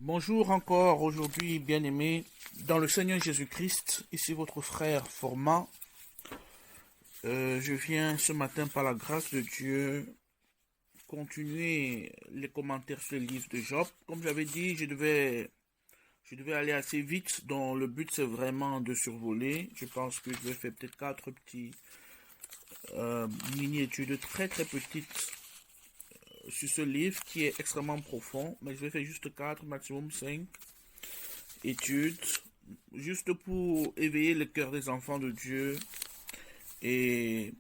Bonjour encore aujourd'hui, bien-aimés, dans le Seigneur Jésus-Christ, ici votre frère Format. Je viens ce matin par la grâce de Dieu continuer les commentaires sur le livre de Job. Comme j'avais dit, je devais aller assez vite, donc le but c'est vraiment de survoler. Je pense que je vais faire peut-être 4 petits mini-études très très petites sur ce livre qui est extrêmement profond, mais je vais faire juste 4, maximum 5 études, juste pour éveiller le cœur des enfants de Dieu et,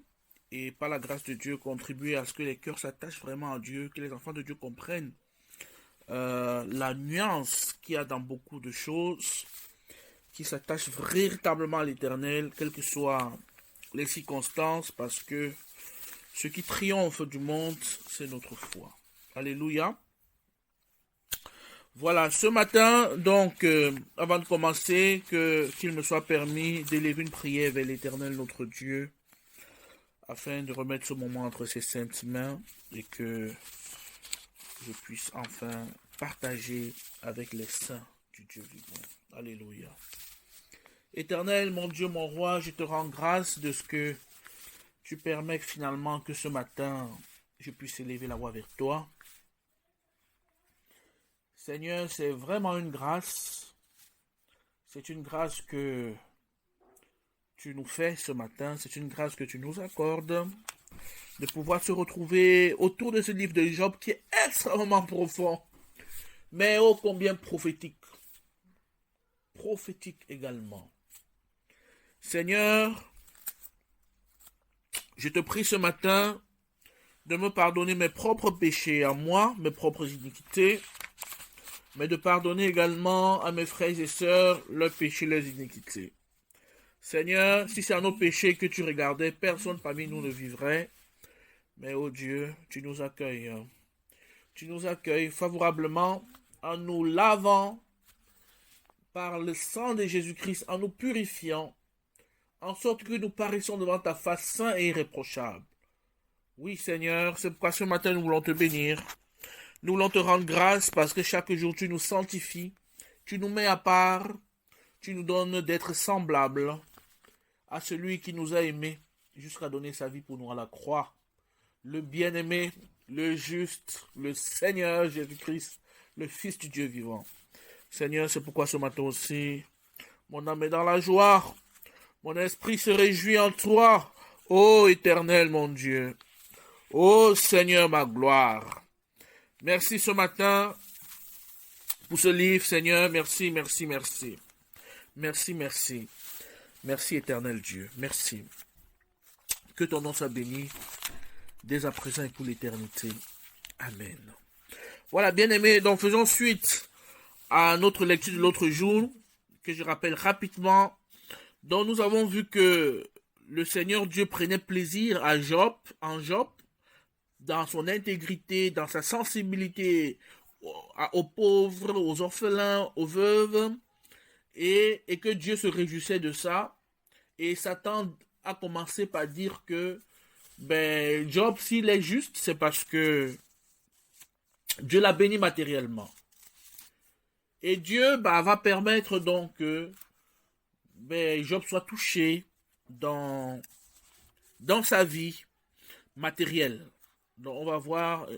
et par la grâce de Dieu contribuer à ce que les cœurs s'attachent vraiment à Dieu, que les enfants de Dieu comprennent la nuance qu'il y a dans beaucoup de choses, qui s'attachent véritablement à l'éternel, quelles que soient les circonstances, parce que ce qui triomphe du monde, c'est notre foi. Alléluia. Voilà, ce matin, donc, avant de commencer, qu'il me soit permis d'élever une prière vers l'Éternel notre Dieu, afin de remettre ce moment entre ses saintes mains, et que je puisse enfin partager avec les saints du Dieu vivant. Alléluia. Éternel, mon Dieu, mon roi, je te rends grâce de ce que tu permets finalement que ce matin, je puisse élever la voix vers toi. Seigneur, c'est vraiment une grâce. C'est une grâce que tu nous fais ce matin. C'est une grâce que tu nous accordes de pouvoir se retrouver autour de ce livre de Job qui est extrêmement profond, mais ô combien prophétique. Prophétique également. Seigneur, je te prie ce matin de me pardonner mes propres péchés à moi, mes propres iniquités, mais de pardonner également à mes frères et sœurs leurs péchés, leurs iniquités. Seigneur, si c'est à nos péchés que tu regardais, personne parmi nous ne vivrait. Mais oh Dieu, tu nous accueilles. Tu nous accueilles favorablement en nous lavant par le sang de Jésus-Christ, en nous purifiant, en sorte que nous paraissons devant ta face saints et irréprochables. Oui Seigneur, c'est pourquoi ce matin nous voulons te bénir. Nous voulons te rendre grâce parce que chaque jour tu nous sanctifies, tu nous mets à part, tu nous donnes d'être semblables à celui qui nous a aimés jusqu'à donner sa vie pour nous à la croix. Le bien-aimé, le juste, le Seigneur Jésus-Christ, le Fils du Dieu vivant. Seigneur, c'est pourquoi ce matin aussi, mon âme est dans la joie, mon esprit se réjouit en toi, ô Éternel mon Dieu, ô Seigneur ma gloire. Merci ce matin pour ce livre, Seigneur, merci, merci, merci. Merci, merci. Merci, Éternel Dieu, merci. Que ton nom soit béni dès à présent et pour l'éternité. Amen. Voilà, bien aimé, donc faisons suite à notre lecture de l'autre jour, que je rappelle rapidement, dont nous avons vu que le Seigneur Dieu prenait plaisir à Job, en Job, dans son intégrité, dans sa sensibilité aux pauvres, aux orphelins, aux veuves, et que Dieu se réjouissait de ça. Et Satan a commencé par dire que Job, s'il est juste, c'est parce que Dieu l'a béni matériellement. Et Dieu va permettre donc que Job soit touché dans sa vie matérielle. Donc on va voir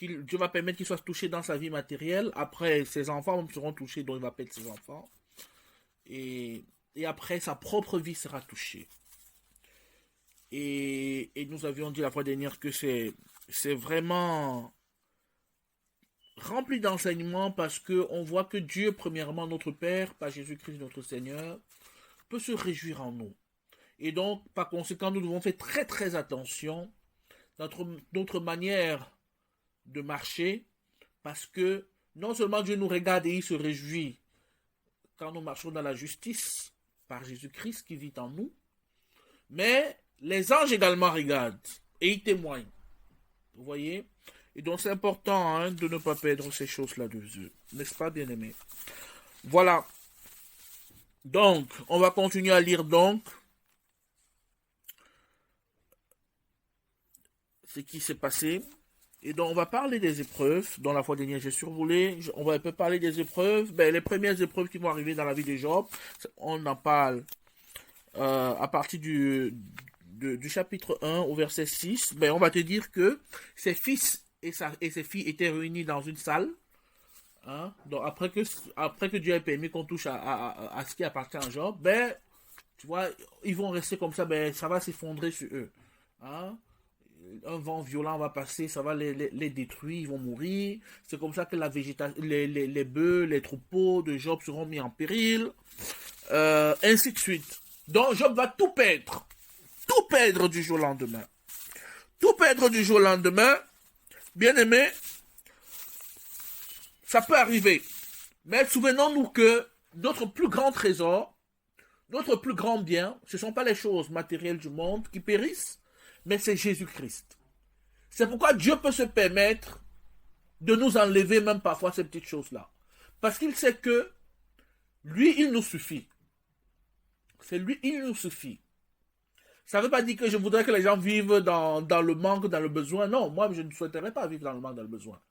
Dieu va permettre qu'il soit touché dans sa vie matérielle. Après, ses enfants seront touchés, donc il va perdre ses enfants. Et après, sa propre vie sera touchée. Et nous avions dit la fois dernière que c'est vraiment rempli d'enseignements parce qu'on voit que Dieu, premièrement, notre Père, par Jésus-Christ notre Seigneur, peut se réjouir en nous. Et donc, par conséquent, nous devons faire très très attention dans notre manière de marcher, parce que non seulement Dieu nous regarde et il se réjouit quand nous marchons dans la justice par Jésus-Christ qui vit en nous, mais les anges également regardent et ils témoignent. Vous voyez? Et donc c'est important de ne pas perdre ces choses-là de vue. N'est-ce pas, bien-aimé? Voilà. Donc, on va continuer à lire donc ce qui s'est passé. Et donc, on va parler des épreuves. Dans la fois dernière, j'ai survolé. On va un peu parler des épreuves. Les premières épreuves qui vont arriver dans la vie de Job, on en parle à partir du chapitre 1 au verset 6. On va te dire que ses fils et ses filles étaient réunis dans une salle. Hein? Donc, après que Dieu ait permis qu'on touche à ce qui appartient à Job, tu vois, ils vont rester comme ça, ça va s'effondrer sur eux. Hein? Un vent violent va passer, ça va les détruire, ils vont mourir. C'est comme ça que la végétation, les bœufs, les troupeaux de Job seront mis en péril. Ainsi de suite. Donc Job va tout perdre. Tout perdre du jour au lendemain. Tout perdre du jour au lendemain. Bien aimé, ça peut arriver. Mais souvenons-nous que notre plus grand trésor, notre plus grand bien, ce ne sont pas les choses matérielles du monde qui périssent, mais c'est Jésus-Christ. C'est pourquoi Dieu peut se permettre de nous enlever même parfois ces petites choses-là. Parce qu'il sait que lui, il nous suffit. C'est lui, il nous suffit. Ça ne veut pas dire que je voudrais que les gens vivent dans le manque, dans le besoin. Non, moi, je ne souhaiterais pas vivre dans le manque, dans le besoin.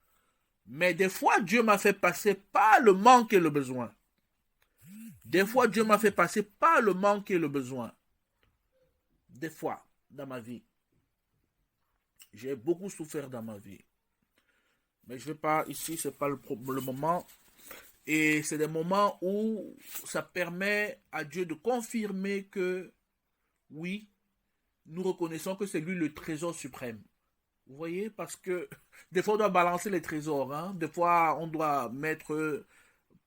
Mais des fois, Dieu m'a fait passer par le manque et le besoin. Des fois, Dieu m'a fait passer par le manque et le besoin. Des fois, dans ma vie. J'ai beaucoup souffert dans ma vie. Mais je ne vais pas, ici, ce n'est pas le moment. Et c'est des moments où ça permet à Dieu de confirmer que, oui, nous reconnaissons que c'est lui le trésor suprême. Vous voyez, parce que des fois on doit balancer les trésors. Hein? Des fois on doit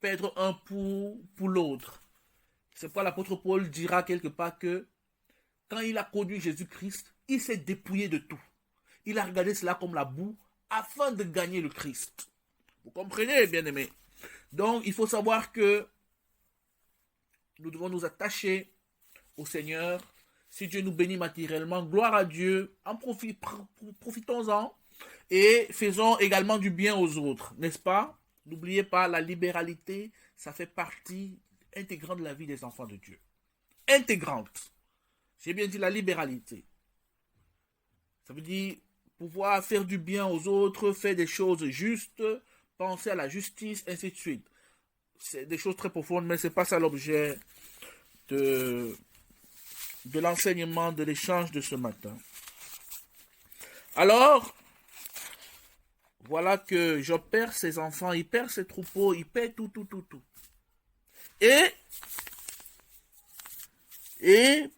perdre un pour l'autre. C'est pourquoi l'apôtre Paul dira quelque part que quand il a connu Jésus-Christ, il s'est dépouillé de tout. Il a regardé cela comme la boue afin de gagner le Christ. Vous comprenez, bien-aimés? Donc, il faut savoir que nous devons nous attacher au Seigneur. Si Dieu nous bénit matériellement, gloire à Dieu, profitons-en et faisons également du bien aux autres, n'est-ce pas? N'oubliez pas, la libéralité, ça fait partie intégrante de la vie des enfants de Dieu. Intégrante. J'ai bien dit la libéralité. Ça veut dire pouvoir faire du bien aux autres, faire des choses justes, penser à la justice, ainsi de suite. C'est des choses très profondes, mais ce n'est pas ça l'objet de l'enseignement, de l'échange de ce matin. Alors, voilà que Job perd ses enfants, il perd ses troupeaux, il perd tout. Et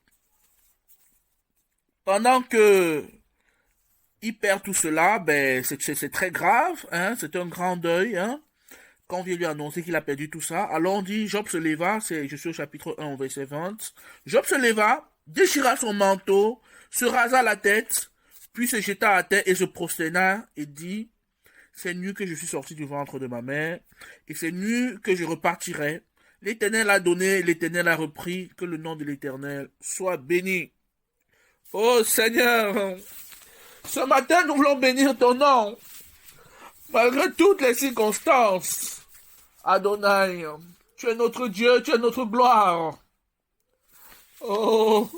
pendant que il perd tout cela, c'est très grave, hein, c'est un grand deuil, hein. Quand on vient lui annoncer qu'il a perdu tout ça, alors on dit, Job se leva, je suis au chapitre 1, au verset 20, Job se leva, déchira son manteau, se rasa la tête, puis se jeta à terre et se prosterna et dit, c'est nu que je suis sorti du ventre de ma mère, et c'est nu que je repartirai. L'Éternel a donné, l'Éternel a repris, que le nom de l'Éternel soit béni. Oh Seigneur, ce matin nous voulons bénir ton nom, malgré toutes les circonstances. Adonai, tu es notre Dieu, tu es notre gloire. Oh,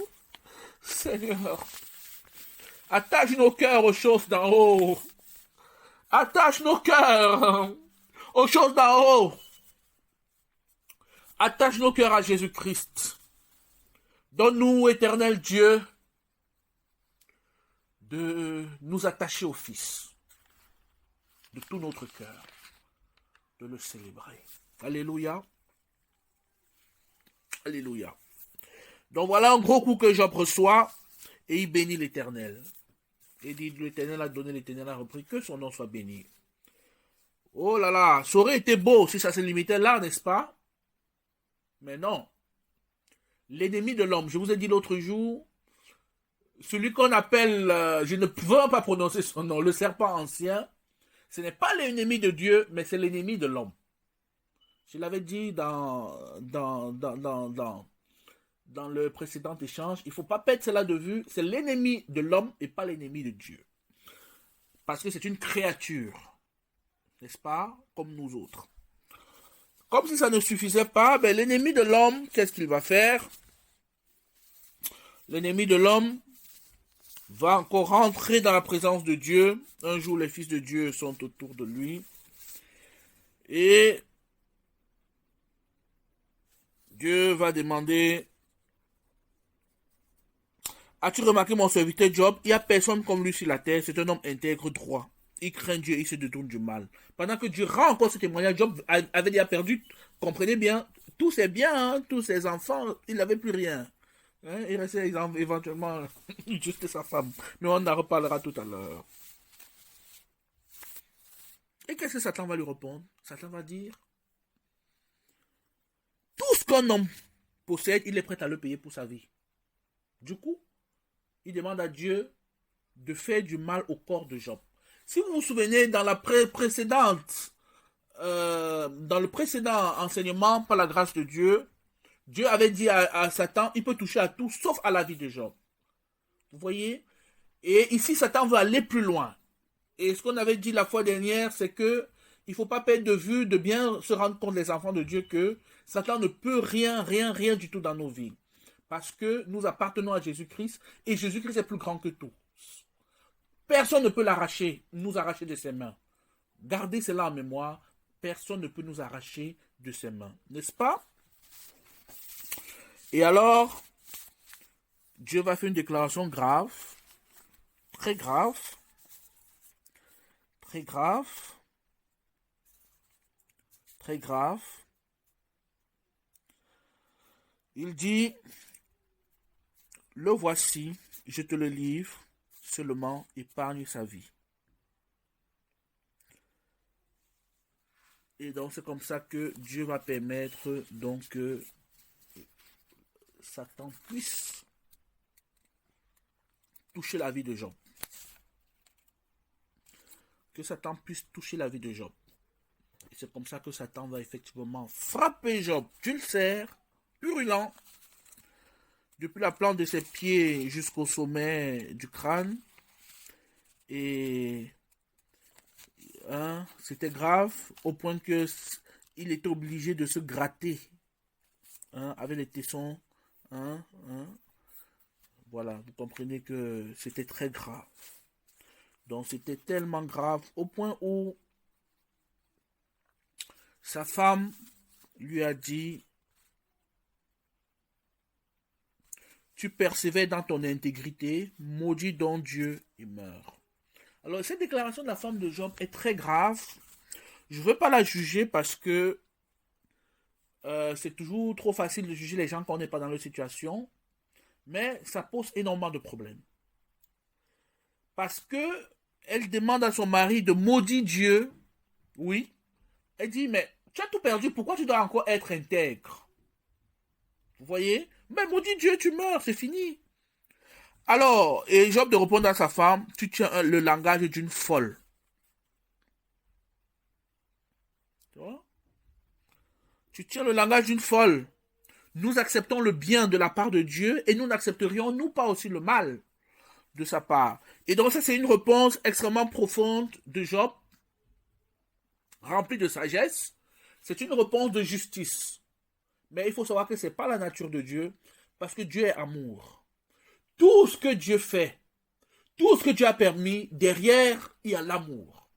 Seigneur, attache nos cœurs aux choses d'en haut. Attache nos cœurs aux choses d'en haut. Attache nos cœurs à Jésus-Christ. Donne-nous, éternel Dieu, de nous attacher au Fils, de tout notre cœur, de le célébrer. Alléluia. Alléluia. Donc voilà un gros coup que Job reçoit et il bénit l'Éternel. Et dit, l'Éternel a donné, l'Éternel a repris, que son nom soit béni. Oh là là, ça aurait été beau si ça se limitait là, n'est-ce pas? Mais non. L'ennemi de l'homme, je vous ai dit l'autre jour, celui qu'on appelle, je ne peux pas prononcer son nom, le serpent ancien, ce n'est pas l'ennemi de Dieu, mais c'est l'ennemi de l'homme. Je l'avais dit dans le précédent échange, il ne faut pas perdre cela de vue, c'est l'ennemi de l'homme et pas l'ennemi de Dieu. Parce que c'est une créature, n'est-ce pas, comme nous autres. Comme si ça ne suffisait pas, l'ennemi de l'homme, qu'est-ce qu'il va faire? L'ennemi de l'homme, va encore rentrer dans la présence de Dieu. Un jour, les fils de Dieu sont autour de lui. Et Dieu va demander: as-tu remarqué mon serviteur Job? Il n'y a personne comme lui sur la terre. C'est un homme intègre, droit. Il craint Dieu, il se détourne du mal. Pendant que Dieu rend encore ce témoignage, Job avait déjà perdu, comprenez bien, tous ses biens, hein, tous ses enfants, il n'avait plus rien. Hein, il restait éventuellement juste sa femme. Mais on en reparlera tout à l'heure. Et qu'est-ce que Satan va lui répondre? Satan va dire: tout ce qu'un homme possède, il est prêt à le payer pour sa vie. Du coup, il demande à Dieu de faire du mal au corps de Job. Si vous vous souvenez, dans le précédent enseignement, par la grâce de Dieu, Dieu avait dit à Satan: il peut toucher à tout sauf à la vie de Job. Vous voyez? Et ici, Satan veut aller plus loin. Et ce qu'on avait dit la fois dernière, c'est que il ne faut pas perdre de vue, de bien se rendre compte, les enfants de Dieu, que Satan ne peut rien du tout dans nos vies. Parce que nous appartenons à Jésus-Christ et Jésus-Christ est plus grand que tout. Personne ne peut l'arracher, nous arracher de ses mains. Gardez cela en mémoire. Personne ne peut nous arracher de ses mains. N'est-ce pas? Et alors, Dieu va faire une déclaration grave, très grave, très grave, très grave. Il dit: le voici, je te le livre, seulement épargne sa vie. Et donc c'est comme ça que Dieu va permettre donc que Satan puisse toucher la vie de Job. Que Satan puisse toucher la vie de Job. Et c'est comme ça que Satan va effectivement frapper Job d'ulcères purulents, depuis la plante de ses pieds jusqu'au sommet du crâne. Et c'était grave au point que il était obligé de se gratter avec les tessons. Voilà, vous comprenez que c'était très grave. Donc c'était tellement grave au point où sa femme lui a dit: tu persévères dans ton intégrité, maudit donc Dieu et meurs. Alors cette déclaration de la femme de Job est très grave. Je ne veux pas la juger parce que c'est toujours trop facile de juger les gens quand on n'est pas dans leur situation. Mais ça pose énormément de problèmes. Parce que elle demande à son mari de maudire Dieu. Oui. Elle dit: mais tu as tout perdu, pourquoi tu dois encore être intègre? Vous voyez? Mais maudit Dieu, tu meurs, c'est fini. Alors, et Job de répondre à sa femme: tu tiens le langage d'une folle. Tu vois? Tu tiens le langage d'une folle. Nous acceptons le bien de la part de Dieu et nous n'accepterions nous pas aussi le mal de sa part. Et donc ça, c'est une réponse extrêmement profonde de Job, remplie de sagesse. C'est une réponse de justice. Mais il faut savoir que ce n'est pas la nature de Dieu, parce que Dieu est amour. Tout ce que Dieu fait, tout ce que Dieu a permis, derrière, il y a l'amour.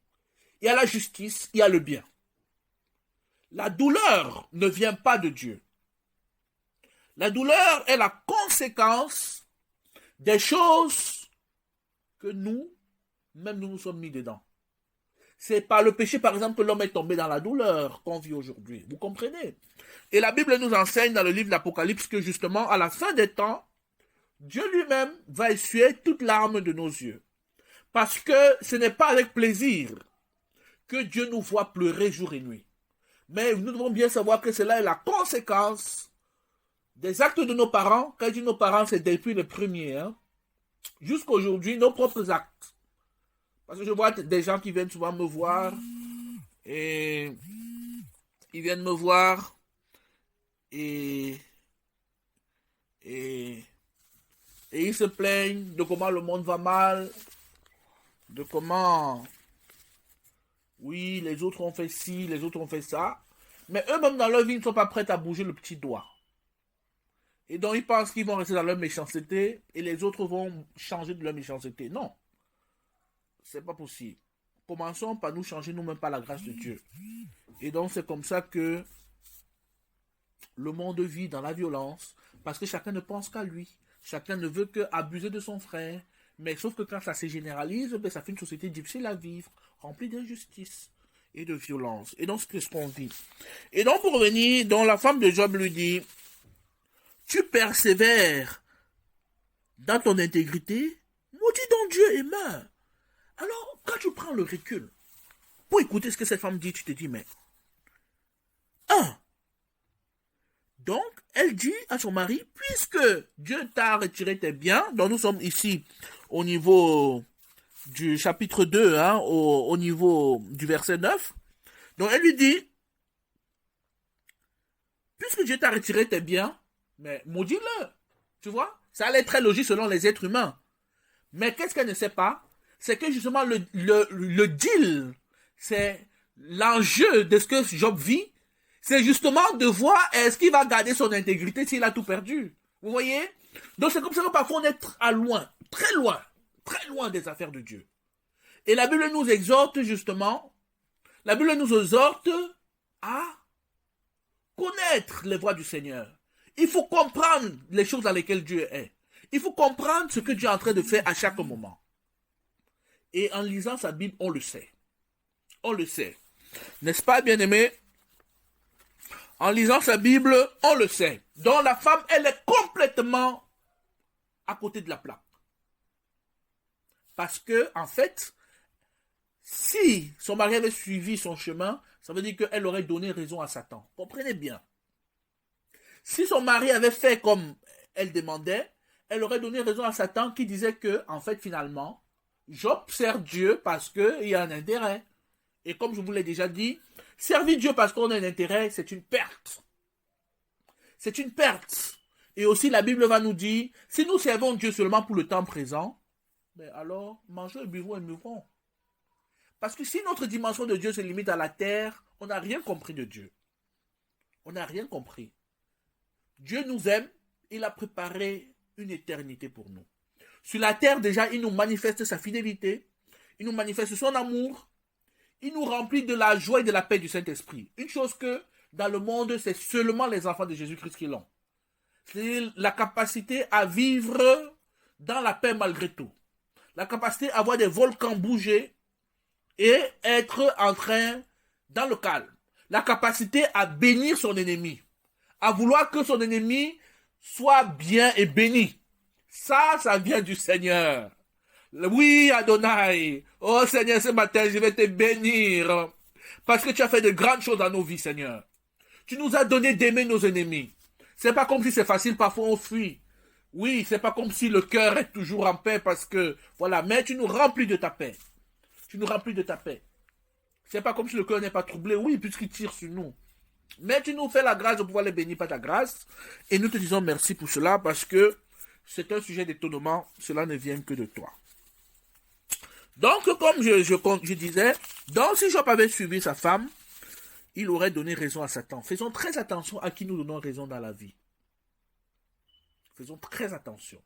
Il y a la justice, il y a le bien. La douleur ne vient pas de Dieu. La douleur est la conséquence des choses que nous nous sommes mis dedans. C'est par le péché, par exemple, que l'homme est tombé dans la douleur qu'on vit aujourd'hui. Vous comprenez? Et la Bible nous enseigne dans le livre de l'Apocalypse que justement, à la fin des temps, Dieu lui-même va essuyer toute larme de nos yeux. Parce que ce n'est pas avec plaisir que Dieu nous voit pleurer jour et nuit. Mais nous devons bien savoir que cela est la conséquence des actes de nos parents. Quand je dis nos parents, c'est depuis le premier. Jusqu'à aujourd'hui, nos propres actes. Parce que je vois des gens qui viennent souvent me voir et ils viennent me voir et ils se plaignent de comment le monde va mal, de comment, oui, les autres ont fait ci, les autres ont fait ça, mais eux-mêmes dans leur vie, ils ne sont pas prêts à bouger le petit doigt. Et donc, ils pensent qu'ils vont rester dans leur méchanceté et les autres vont changer de leur méchanceté. Non, c'est pas possible. Commençons par nous changer nous-mêmes par la grâce de Dieu. Et donc, c'est comme ça que le monde vit dans la violence parce que chacun ne pense qu'à lui. Chacun ne veut qu'abuser de son frère. Mais sauf que quand ça se généralise, ben, ça fait une société difficile à vivre, remplie d'injustice et de violence. Et donc, c'est ce qu'on vit. Et donc, pour revenir, donc, la femme de Job lui dit, tu persévères dans ton intégrité, maudit donc Dieu et meurs. Alors, quand tu prends le recul pour écouter ce que cette femme dit, tu te dis, mais, donc, elle dit à son mari, puisque Dieu t'a retiré tes biens, donc nous sommes ici au niveau du chapitre 2, hein, au niveau du verset 9, donc elle lui dit, puisque Dieu t'a retiré tes biens, mais maudis-le, tu vois, ça allait être très logique selon les êtres humains. Mais qu'est-ce qu'elle ne sait pas? C'est que justement le deal, c'est l'enjeu de ce que Job vit, c'est justement de voir est-ce qu'il va garder son intégrité s'il a tout perdu. Vous voyez? Donc c'est comme ça que parfois on est très loin des affaires de Dieu. Et la Bible nous exhorte justement, la Bible nous exhorte à connaître les voies du Seigneur. Il faut comprendre les choses dans lesquelles Dieu est. Il faut comprendre ce que Dieu est en train de faire à chaque moment. Et en lisant sa Bible, on le sait. On le sait. N'est-ce pas, bien-aimé? En lisant sa Bible, on le sait. Donc la femme, elle est complètement à côté de la plaque. Parce que, en fait, si son mari avait suivi son chemin, ça veut dire qu'elle aurait donné raison à Satan. Comprenez bien. Si son mari avait fait comme elle demandait, elle aurait donné raison à Satan qui disait que, en fait, finalement, Job sert Dieu parce qu'il y a un intérêt. Et comme je vous l'ai déjà dit, servir Dieu parce qu'on a un intérêt, c'est une perte. C'est une perte. Et aussi, la Bible va nous dire, si nous servons Dieu seulement pour le temps présent, ben alors, mangeons et buvons et mourrons. Parce que si notre dimension de Dieu se limite à la terre, on n'a rien compris de Dieu. On n'a rien compris. Dieu nous aime, il a préparé une éternité pour nous. Sur la terre, déjà, il nous manifeste sa fidélité, il nous manifeste son amour, il nous remplit de la joie et de la paix du Saint-Esprit. Une chose que, dans le monde, c'est seulement les enfants de Jésus-Christ qui l'ont. C'est la capacité à vivre dans la paix malgré tout. La capacité à voir des volcans bouger et être en train dans le calme. La capacité à bénir son ennemi. À vouloir que son ennemi soit bien et béni. Ça vient du Seigneur. Oui, Adonai. Oh Seigneur, ce matin, je vais te bénir. Parce que tu as fait de grandes choses dans nos vies, Seigneur. Tu nous as donné d'aimer nos ennemis. C'est pas comme si c'est facile, parfois on fuit. Oui, c'est pas comme si le cœur est toujours en paix parce que, voilà, mais tu nous remplis de ta paix. Tu nous remplis de ta paix. C'est pas comme si le cœur n'est pas troublé, oui, puisqu'il tire sur nous. Mais tu nous fais la grâce de pouvoir les bénir par ta grâce. Et nous te disons merci pour cela parce que c'est un sujet d'étonnement. Cela ne vient que de toi. Donc, comme je disais, donc si Job avait suivi sa femme, il aurait donné raison à Satan. Faisons très attention à qui nous donnons raison dans la vie. Faisons très attention.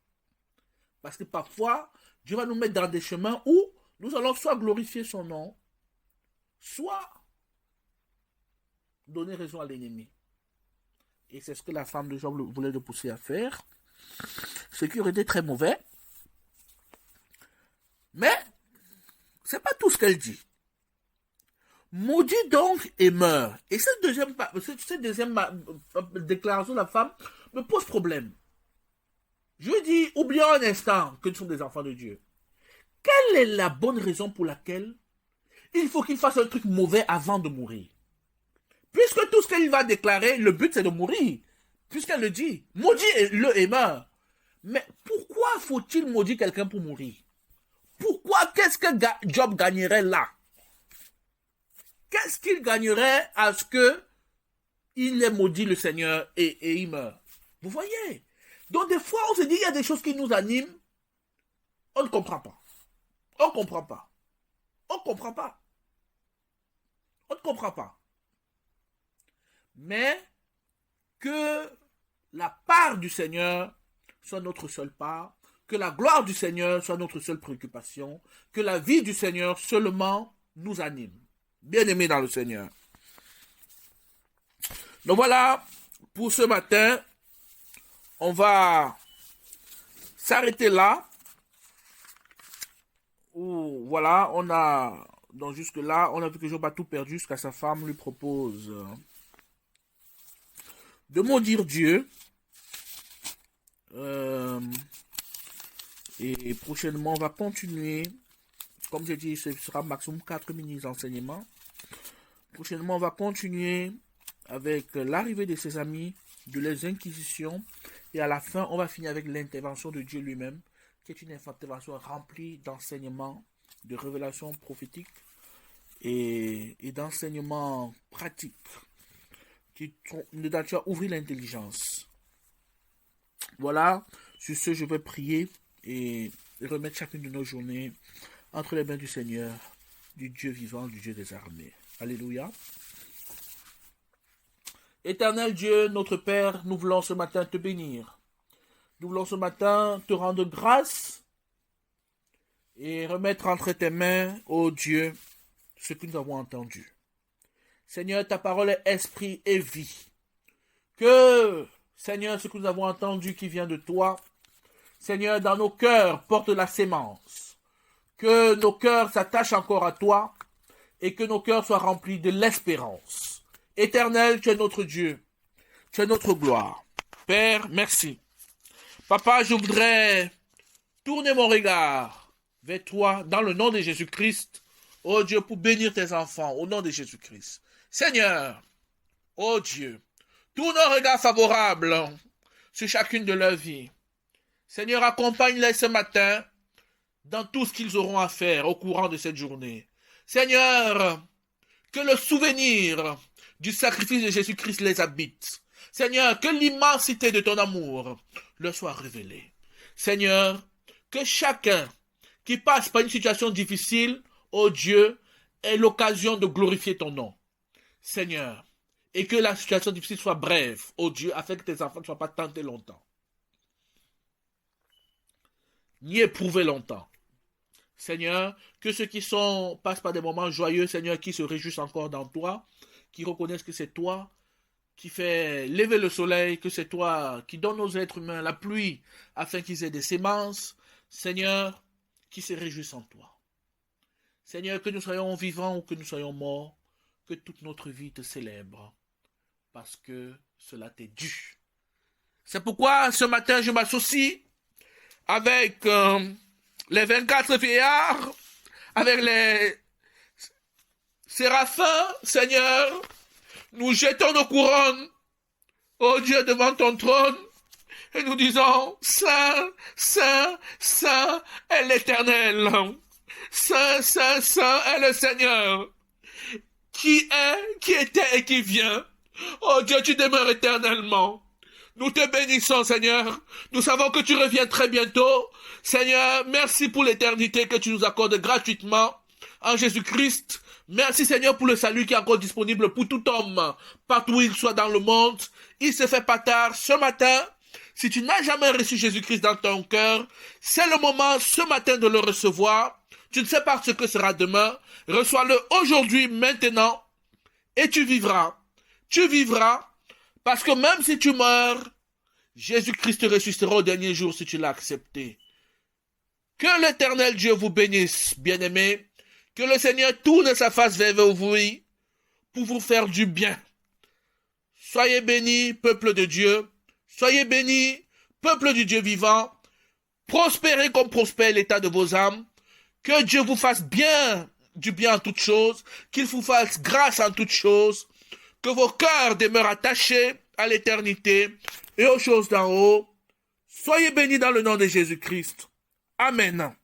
Parce que parfois, Dieu va nous mettre dans des chemins où nous allons soit glorifier son nom, soit donner raison à l'ennemi. Et c'est ce que la femme de Job voulait le pousser à faire. Ce qui aurait été très mauvais. Mais, c'est pas tout ce qu'elle dit. Maudit donc et meurt. Et cette deuxième déclaration de la femme me pose problème. Je dis, oublions un instant que nous sommes des enfants de Dieu. Quelle est la bonne raison pour laquelle il faut qu'il fasse un truc mauvais avant de mourir? Puisque tout ce qu'il va déclarer, le but c'est de mourir. Puisqu'elle le dit, maudit-le et meurt. Mais pourquoi faut-il maudire quelqu'un pour mourir? Pourquoi? Qu'est-ce que Job gagnerait là? Qu'est-ce qu'il gagnerait à ce que il ait maudit le Seigneur et il meurt? Vous voyez? Donc des fois, on se dit, il y a des choses qui nous animent. On ne comprend pas. On ne comprend pas. On ne comprend pas. On ne comprend pas. Mais que la part du Seigneur soit notre seule part, que la gloire du Seigneur soit notre seule préoccupation, que la vie du Seigneur seulement nous anime. Bien-aimés dans le Seigneur. Donc voilà, pour ce matin, on va s'arrêter là. Voilà, on a, donc jusque là, on a vu que Job a tout perdu jusqu'à sa femme lui propose de maudire Dieu. Et prochainement, on va continuer. Comme j'ai dit, ce sera maximum 4 mini-enseignements. Prochainement, on va continuer avec l'arrivée de ses amis, de les inquisitions. Et à la fin, on va finir avec l'intervention de Dieu lui-même, qui est une intervention remplie d'enseignements, de révélations prophétiques et d'enseignements pratiques qui sont de nature à ouvrir l'intelligence. Voilà, sur ce, je vais prier et remettre chacune de nos journées entre les mains du Seigneur, du Dieu vivant, du Dieu des armées. Alléluia. Éternel Dieu, notre Père, nous voulons ce matin te bénir. Nous voulons ce matin te rendre grâce et remettre entre tes mains, ô Dieu, ce que nous avons entendu. Seigneur, ta parole est esprit et vie. Que, Seigneur, ce que nous avons entendu qui vient de toi, Seigneur, dans nos cœurs, porte la sémence. Que nos cœurs s'attachent encore à toi et que nos cœurs soient remplis de l'espérance. Éternel, tu es notre Dieu. Tu es notre gloire. Père, merci. Papa, je voudrais tourner mon regard vers toi dans le nom de Jésus-Christ. Oh Dieu, pour bénir tes enfants au nom de Jésus-Christ. Seigneur, oh Dieu, tourne un regard favorable sur chacune de leurs vies. Seigneur, accompagne-les ce matin dans tout ce qu'ils auront à faire au courant de cette journée. Seigneur, que le souvenir du sacrifice de Jésus-Christ les habite. Seigneur, que l'immensité de ton amour leur soit révélée. Seigneur, que chacun qui passe par une situation difficile, ô Dieu, ait l'occasion de glorifier ton nom. Seigneur, et que la situation difficile soit brève, ô Dieu, afin que tes enfants ne soient pas tentés longtemps, ni éprouvés longtemps. Seigneur, que ceux qui passent par des moments joyeux, Seigneur, qui se réjouissent encore dans toi, qui reconnaissent que c'est toi qui fait lever le soleil, que c'est toi qui donne aux êtres humains la pluie afin qu'ils aient des semences, Seigneur, qui se réjouissent en toi. Seigneur, que nous soyons vivants ou que nous soyons morts, que toute notre vie te célèbre, parce que cela t'est dû. C'est pourquoi ce matin je m'associe avec les 24 vieillards, avec les séraphins, Seigneur, nous jetons nos couronnes, ô Dieu, devant ton trône, et nous disons, Saint, Saint, Saint est l'Éternel. Saint, Saint, Saint est le Seigneur, qui est, qui était et qui vient. Oh Dieu, tu demeures éternellement. Nous te bénissons, Seigneur. Nous savons que tu reviens très bientôt. Seigneur, merci pour l'éternité que tu nous accordes gratuitement en Jésus-Christ. Merci, Seigneur, pour le salut qui est encore disponible pour tout homme, partout où il soit dans le monde. Il se fait pas tard ce matin. Si tu n'as jamais reçu Jésus-Christ dans ton cœur, c'est le moment ce matin de le recevoir. Tu ne sais pas ce que sera demain. Reçois-le aujourd'hui, maintenant, et tu vivras. Tu vivras, parce que même si tu meurs, Jésus-Christ te ressuscitera au dernier jour si tu l'as accepté. Que l'Éternel Dieu vous bénisse, bien-aimés. Que le Seigneur tourne sa face vers vous pour vous faire du bien. Soyez bénis, peuple de Dieu. Soyez bénis, peuple du Dieu vivant. Prospérez comme prospère l'état de vos âmes. Que Dieu vous fasse bien, du bien en toutes choses. Qu'il vous fasse grâce en toutes choses. Que vos cœurs demeurent attachés à l'éternité et aux choses d'en haut. Soyez bénis dans le nom de Jésus-Christ. Amen.